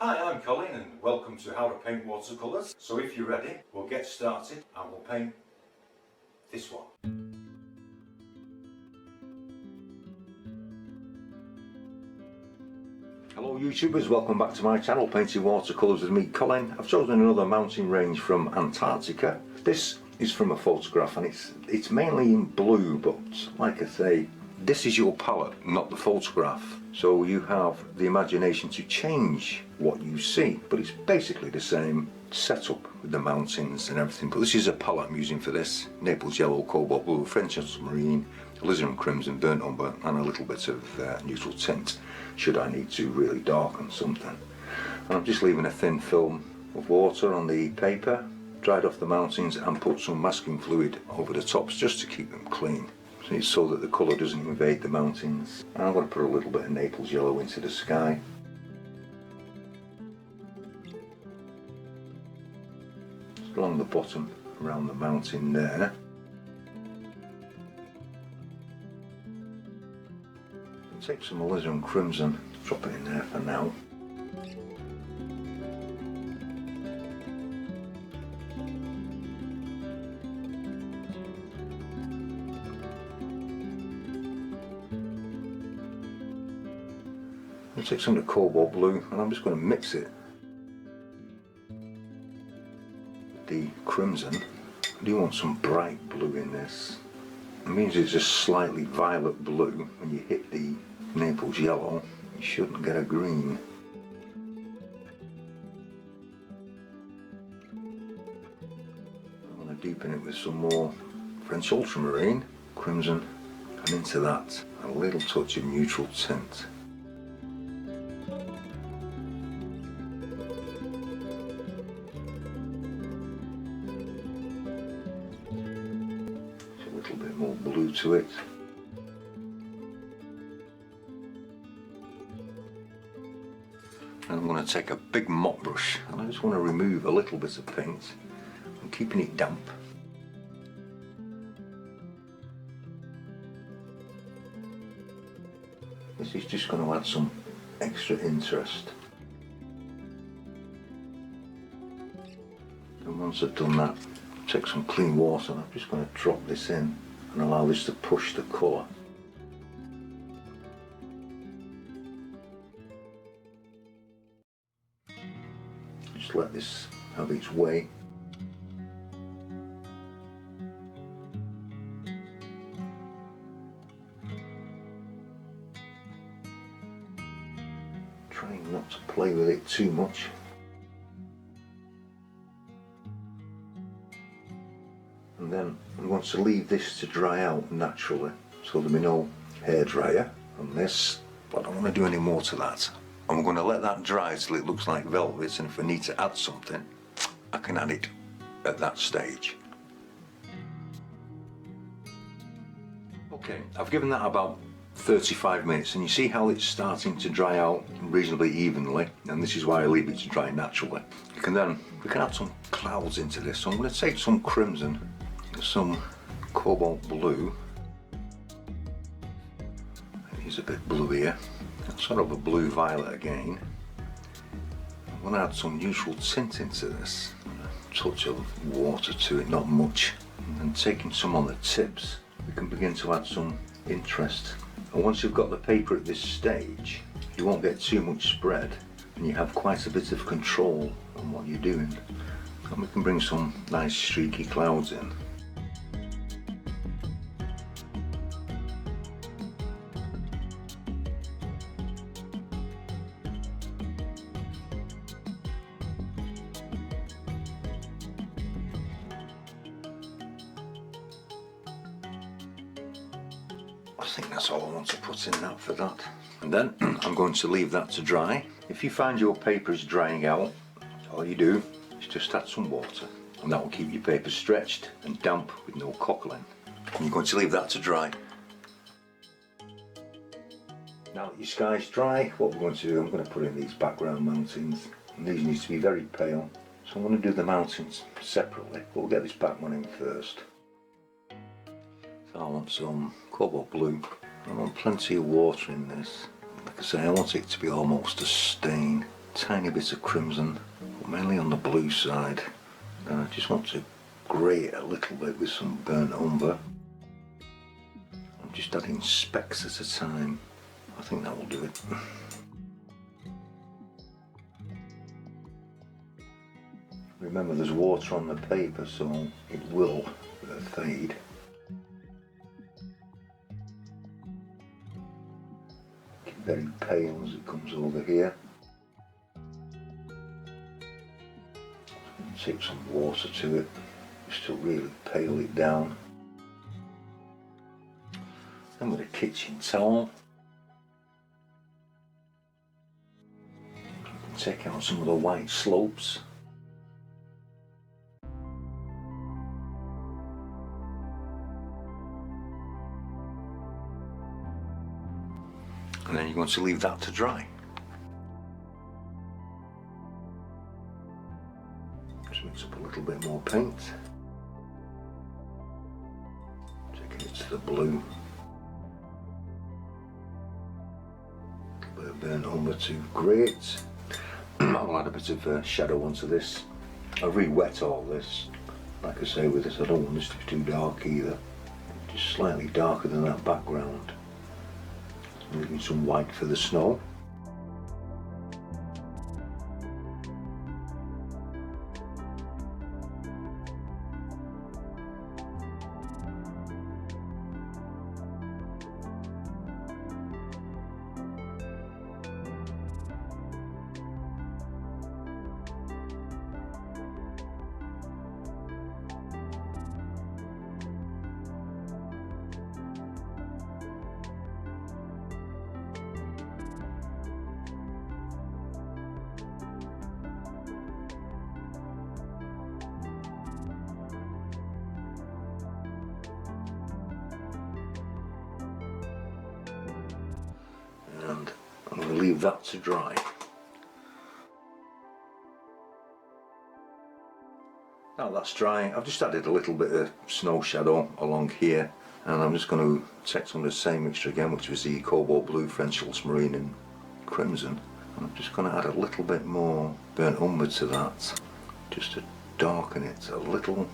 Hi, I'm Colin and welcome to How to Paint Watercolors. So if you're ready, we'll get started and we'll paint this one. Hello YouTubers, welcome back to my channel Painting Watercolours with me, Colin. I've chosen another mountain range from Antarctica. This is from a photograph and it's mainly in blue, but like I say, this is your palette, not the photograph. So you have the imagination to change what you see, but it's basically the same setup with the mountains and everything. But this is a palette I'm using for this: Naples yellow, cobalt blue, French ultramarine, alizarin crimson, burnt umber, and a little bit of neutral tint, should I need to really darken something. And I'm just leaving a thin film of water on the paper, dried off the mountains, and put some masking fluid over the tops just to keep them clean. It's so that the colour doesn't invade the mountains. And I'm going to put a little bit of Naples yellow into the sky. Just along the bottom, around the mountain there. And take some alizarin crimson, drop it in there for now. I'll take some of the cobalt blue and I'm just going to mix it with the crimson. I do want some bright blue in this. It means it's just slightly violet blue. When you hit the Naples yellow, you shouldn't get a green. I'm going to deepen it with some more French ultramarine, crimson, and into that a little touch of neutral tint. A bit more blue to it. And I'm going to take a big mop brush and I just want to remove a little bit of paint. I'm keeping it damp. This is just going to add some extra interest. And once I've done that, take some clean water and I'm just going to drop this in and allow this to push the colour. Just let this have its way. Trying not to play with it too much. And then I'm going to leave this to dry out naturally, so there'll be no hairdryer on this, but I don't want to do any more to that. I'm going to let that dry till it looks like velvet, and if I need to add something, I can add it at that stage. Okay, I've given that about 35 minutes and you see how it's starting to dry out reasonably evenly, and this is why I leave it to dry naturally. We can add some clouds into this, so I'm going to take some crimson, some cobalt blue. It's a bit blue here, sort of a blue violet again. I'm going to add some neutral tint into this, a touch of water to it, not much, and then taking some on the tips we can begin to add some interest. And once you've got the paper at this stage, you won't get too much spread and you have quite a bit of control on what you're doing. And we can bring some nice streaky clouds in. I think that's all I want to put in that for that. And then I'm going to leave that to dry. If you find your paper is drying out, all you do is just add some water and that will keep your paper stretched and damp with no cockling. And you're going to leave that to dry. Now that your sky's dry, what we're going to do, I'm going to put in these background mountains, and these need to be very pale. So I'm going to do the mountains separately, but we'll get this back one in first. So I want some cobalt blue. I want plenty of water in this. Like I say, I want it to be almost a stain. tiny bit of crimson, but mainly on the blue side. And I just want to grey it a little bit with some burnt umber. I'm just adding specks at a time. I think that will do it. Remember, there's water on the paper, so it will fade. Get very pale as it comes over here. Take some water to it, just to really pale it down. Then with a kitchen towel, take out some of the white slopes. And then you're going to leave that to dry. Just mix up a little bit more paint. Taking it to the blue. A little bit of burnt umber to grate. I'll add a bit of shadow onto this. I re-wet all this. Like I say, with this I don't want this to be too dark either. Just slightly darker than that background. Leaving some white for the snow. And I'm going to leave that to dry. Now that's dry, I've just added a little bit of snow shadow along here, and I'm just going to take some of the same mixture again, which was the cobalt blue, French ultramarine and crimson, and I'm just going to add a little bit more burnt umber to that, just to darken it a little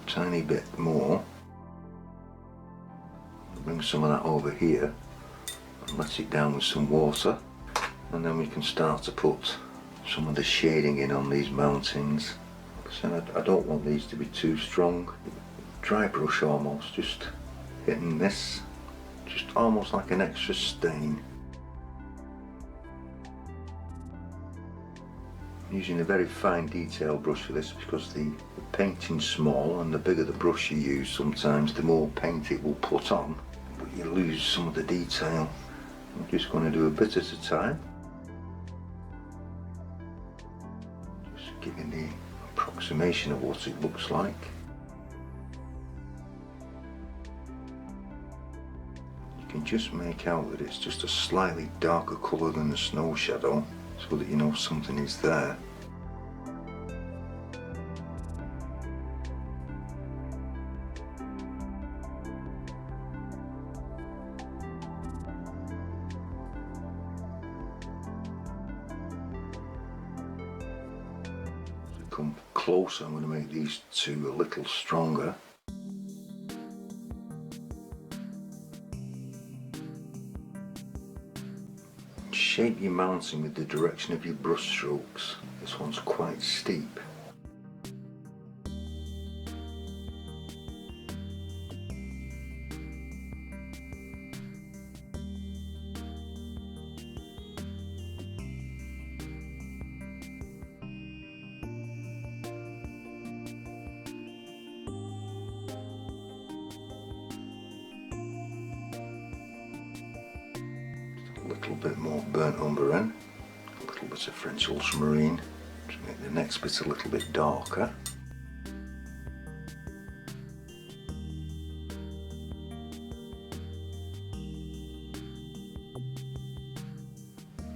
tiny bit more. Bring some of that over here and let it down with some water, and then we can start to put some of the shading in on these mountains. So I don't want these to be too strong. Dry brush almost, just hitting this, just almost like an extra stain. I'm using a very fine detail brush for this because the painting's small, and the bigger the brush you use sometimes the more paint it will put on, but you lose some of the detail. I'm just going to do a bit at a time. Just giving the approximation of what it looks like. You can just make out that it's just a slightly darker colour than the snow shadow, so that you know something is there. Come closer, I'm going to make these two a little stronger. Shape your mountain with the direction of your brush strokes. This one's quite steep. A little bit more burnt umber in, a little bit of French ultramarine to make the next bit a little bit darker.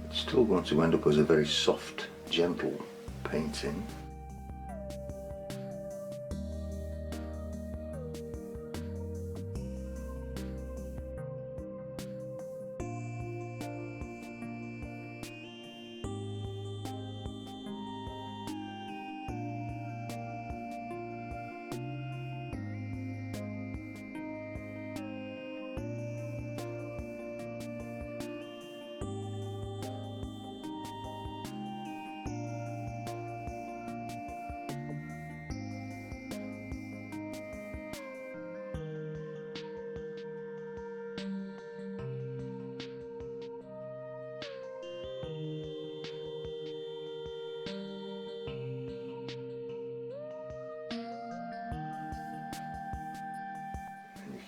It's still going to end up as a very soft, gentle painting.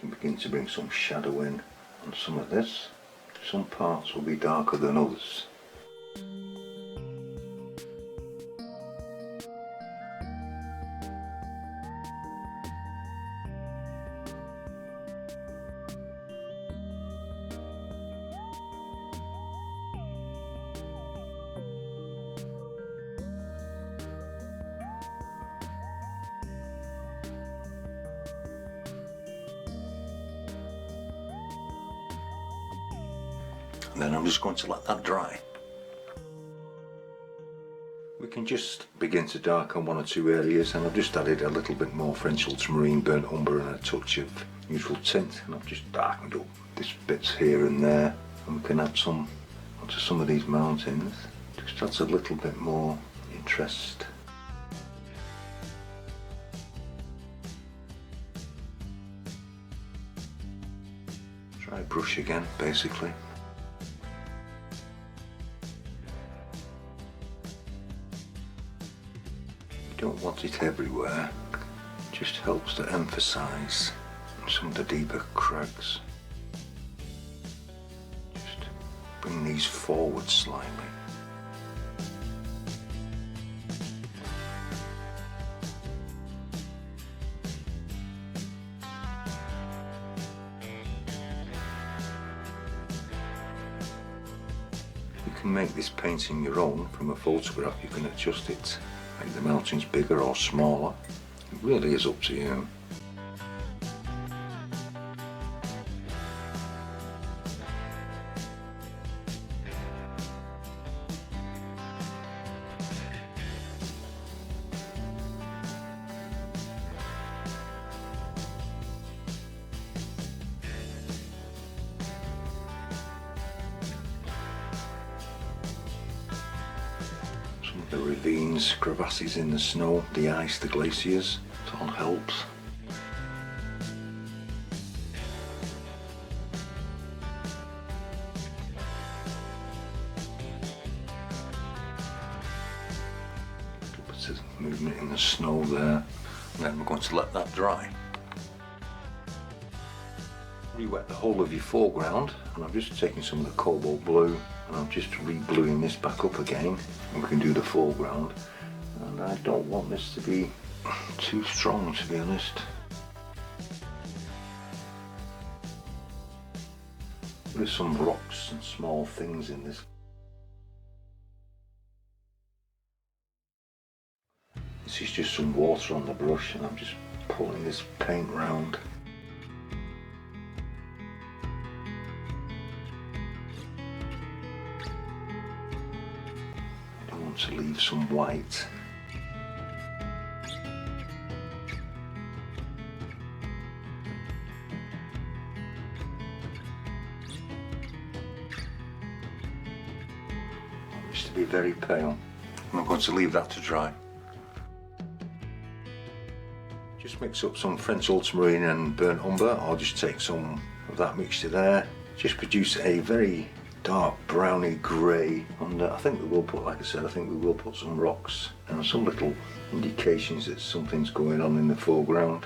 You can begin to bring some shadow in on some of this. Some parts will be darker than others. And then I'm just going to let that dry. We can just begin to darken one or two areas, and I've just added a little bit more French ultramarine, burnt umber and a touch of neutral tint, and I've just darkened up these bits here and there, and we can add some onto some of these mountains. Just adds a little bit more interest. Dry brush again, basically. Don't want it everywhere, it just helps to emphasise some of the deeper crags. Just bring these forward slightly. You can make this painting your own from a photograph. You can adjust it, make the mountains bigger or smaller. It really is up to you. The ravines, crevasses in the snow, the ice, the glaciers, it all helps. A bit of movement in the snow there, and then we're going to let that dry. Re-wet the whole of your foreground, and I'm just taking some of the cobalt blue and I'm just re-bluing this back up again, and we can do the foreground. And I don't want this to be too strong, to be honest. There's some rocks and small things in this. This is just some water on the brush, and I'm just pulling this paint round. To leave some white. It's to be very pale. I'm going to leave that to dry. Just mix up some French ultramarine and burnt umber, or just take some of that mixture there. Just produce a very dark browny grey, and I think we will put, like I said, I think we will put some rocks and some little indications that something's going on in the foreground.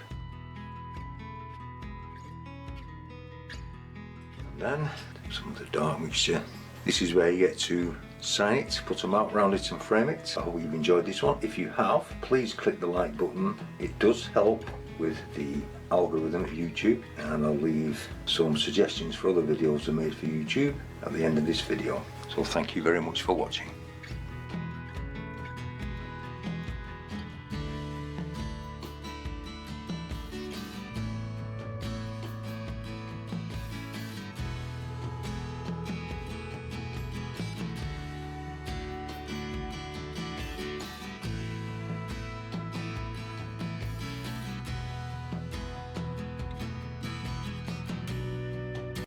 And then some of the dark mixture. This is where you get to sign it, put a mark around it and frame it. I hope you've enjoyed this one. If you have, please click the like button. It does help with the algorithm at YouTube, and I'll leave some suggestions for other videos I made for YouTube at the end of this video. So thank you very much for watching.